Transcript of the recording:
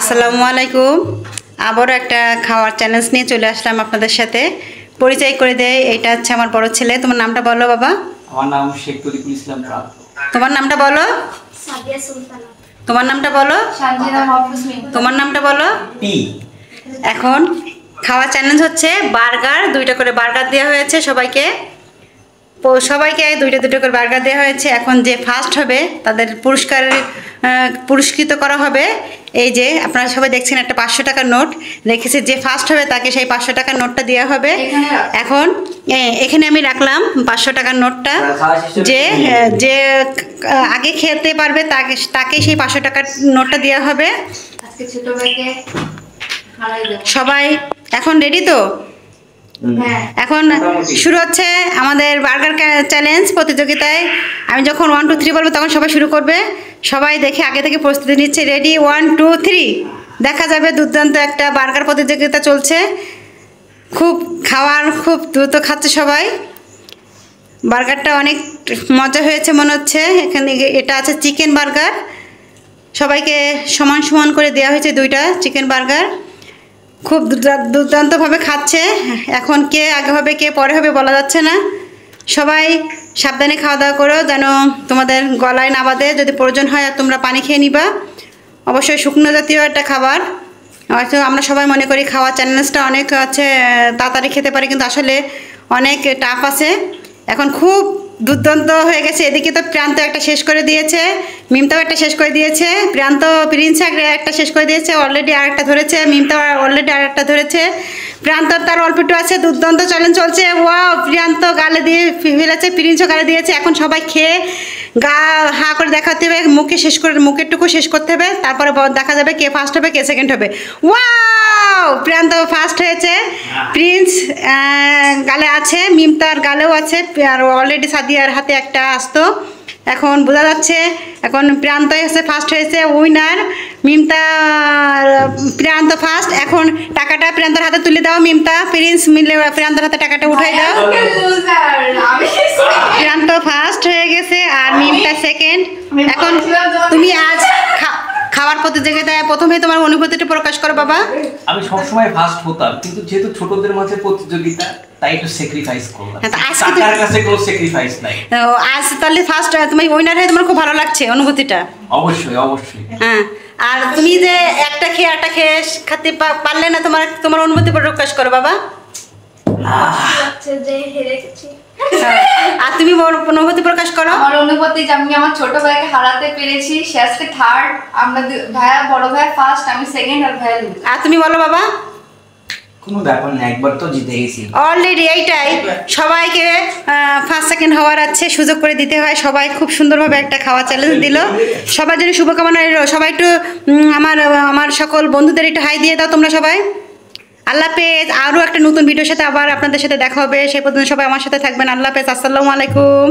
আসসালামু আলাইকুম। আবারও একটা খাওয়ার চ্যালেঞ্জ নিয়ে চলে আসলাম আপনাদের সাথে। পরিচয় করে দেয়, এটা হচ্ছে আমার বড় ছেলে। তোমার নামটা বলো বাবা। আমার নাম শেখ তরিকুল ইসলাম প্রাপ্ত। তোমার নামটা বলো। সাদিয়া সুলতানা। তোমার নামটা বলো। সানজিদা মাহফুজ মিম। তোমার নামটা বলো। পি। এখন খাওয়ার চ্যালেঞ্জ হচ্ছে বার্গার, 2টা করে বার্গার দেওয়া হয়েছে সবাইকে। সবাইকে 2টা করে বার্গার দেওয়া হয়েছে। এখন যে ফার্স্ট হবে তাদের পুরস্কৃত করা হবে। এই যে আপনারা সবাই দেখছেন একটা 500 টাকার নোট রেখেছে, যে ফার্স্ট হবে তাকে সেই 500 টাকার নোটটা দেওয়া হবে। এখন এখানে আমি রাখলাম 500 টাকার নোটটা। যে যে আগে খেতে পারবে তাকে সেই 500 টাকার নোটটা দেওয়া হবে। আজকে ছোট ভাইকে খাওয়াই দেব। সবাই এখন রেডি তো? হ্যাঁ। এখন শুরু হচ্ছে আমাদের বার্গার চ্যালেঞ্জ প্রতিযোগিতায়। আমি যখন 1 2 3 বলবো তখন সবাই শুরু করবে। সবাই দেখে আগে থেকে প্রস্তুতি নিচ্ছে। রেডি 1 2 3। দেখা যাবে দুর্দান্ত একটা বার্গার প্রতিযোগিতা চলছে। খুব দ্রুত খাচ্ছে সবাই। বার্গারটা অনেক মজা হয়েছে মনে হচ্ছে। এখানে এটা আছে চিকেন বার্গার। সবাইকে সমান সমান করে দেওয়া হয়েছে 2টা চিকেন বার্গার। খুব দুর্দান্তভাবে খাচ্ছে। এখন কে আগে হবে কে পরে হবে বলা যাচ্ছে না। সবাই সাবধানে খাওয়া দাওয়া করো যেন তোমাদের গলায় না বাঁধে। যদি প্রয়োজন হয় আর তোমরা পানি খেয়ে নিবা। অবশ্যই শুকনো জাতীয় একটা খাবার। হয়তো আমরা সবাই মনে করি খাওয়া চ্যালেঞ্জটা অনেক আছে, তাড়াতাড়ি খেতে পারি, কিন্তু আসলে অনেক টাফ আছে। এখন খুব দুর্দান্ত হয়ে গেছে। এদিকে তো প্রান্ত একটা শেষ করে দিয়েছে, মিমতাও একটা শেষ করে দিয়েছে, প্রিন্স একটা শেষ করে দিয়েছে, অলরেডি আরেকটা ধরেছে, মিমতাও অলরেডি আরেকটা ধরেছে। প্রান্ত তার অল্প একটু আছে। দুর্দান্ত চ্যালেঞ্জ চলছে। ওয়াও, প্রিয়ান্ত গালে দিয়ে ফেলেছে, প্রিন্সও গালে দিয়েছে। এখন সবাই খেয়ে হা করে দেখাতে হবে, মুখেরটুকু শেষ করতে হবে। তারপরে দেখা যাবে কে ফার্স্ট হবে কে সেকেন্ড হবে। ওয়াও, প্রিয়ান্ত ফার্স্ট হয়েছে। প্রিন্স গালে আছে, মিমতার গালেও আছে, আর অলরেডি সাদিয়ার হাতে একটা আসতো। এখন বোঝা যাচ্ছে এখন প্রিয়ান্তই হচ্ছে ফার্স্ট হয়েছে, উইনার মিমতা। প্রিয়ান্ত ফার্স্ট। এখন টাকাটা প্রিয়ান্তর হাতে তুলে দাও। মিমতা প্রিন্স মিলে প্রিয়ান্তর হাতে টাকাটা উঠাই দাও। প্রিয়ান্ত ফার্স্ট হয়ে গেছে আর মিমতা সেকেন্ড। এখন তুমি আজ খাওয়ার প্রতিযোগিতায় প্রথমে তোমার অনুভূতিটা প্রকাশ করো বাবা। আমি সবসময় ফার্স্ট হতাম, কিন্তু যেহেতু ছোটদের মাঝে প্রতিযোগিতা তাই একটু স্যাক্রিফাইস করলাম। টাকার কাছে কোনো স্যাক্রিফাইস নাই। আজ তাহলে ফার্স্ট তুমি উইনার হয়ে তোমার খুব ভালো লাগছে অনুভূতিটা? অবশ্যই অবশ্যই। হ্যাঁ, আর তুমি যে একটা খেয়ে খেতে পারলে না, তোমার অনুভূতি প্রকাশ করো বাবা। আচ্ছা, যে হেরে গেছি। আর তুমি অনুভূতি প্রকাশ করো। আমার অনুভূতি যে আমি আমার ছোট ভাইকে হারাতে পেরেছি। সে আজকে থার্ড, আমরা ভাইয়া বড় ভাই ফার্স্ট, আমি সেকেন্ড আর ভাইয়া লুজ। আর তুমি বলো বাবা। কোনো ব্যাপার না, একবার তো জিতে গেছি অলরেডি। এইটাই সবাইকে ফার্স্ট সেকেন্ড হওয়ার আছে সুযোগ করে দিতে হয়। সবাই খুব সুন্দরভাবে একটা খাওয়া চ্যালেঞ্জ দিল। সবার জন্য শুভকামনা রইল। সবাই একটু আমার সকল বন্ধুদের একটু হাই দিয়ে দাও তোমরা সবাই। আল্লাহ হাফেজ। আরও একটা নতুন ভিডিওর সাথে আবার আপনাদের সাথে দেখা হবে। সেই পর্যন্ত সবাই আমার সাথে থাকবেন। আল্লাহ হাফেজ। আসসালামু আলাইকুম।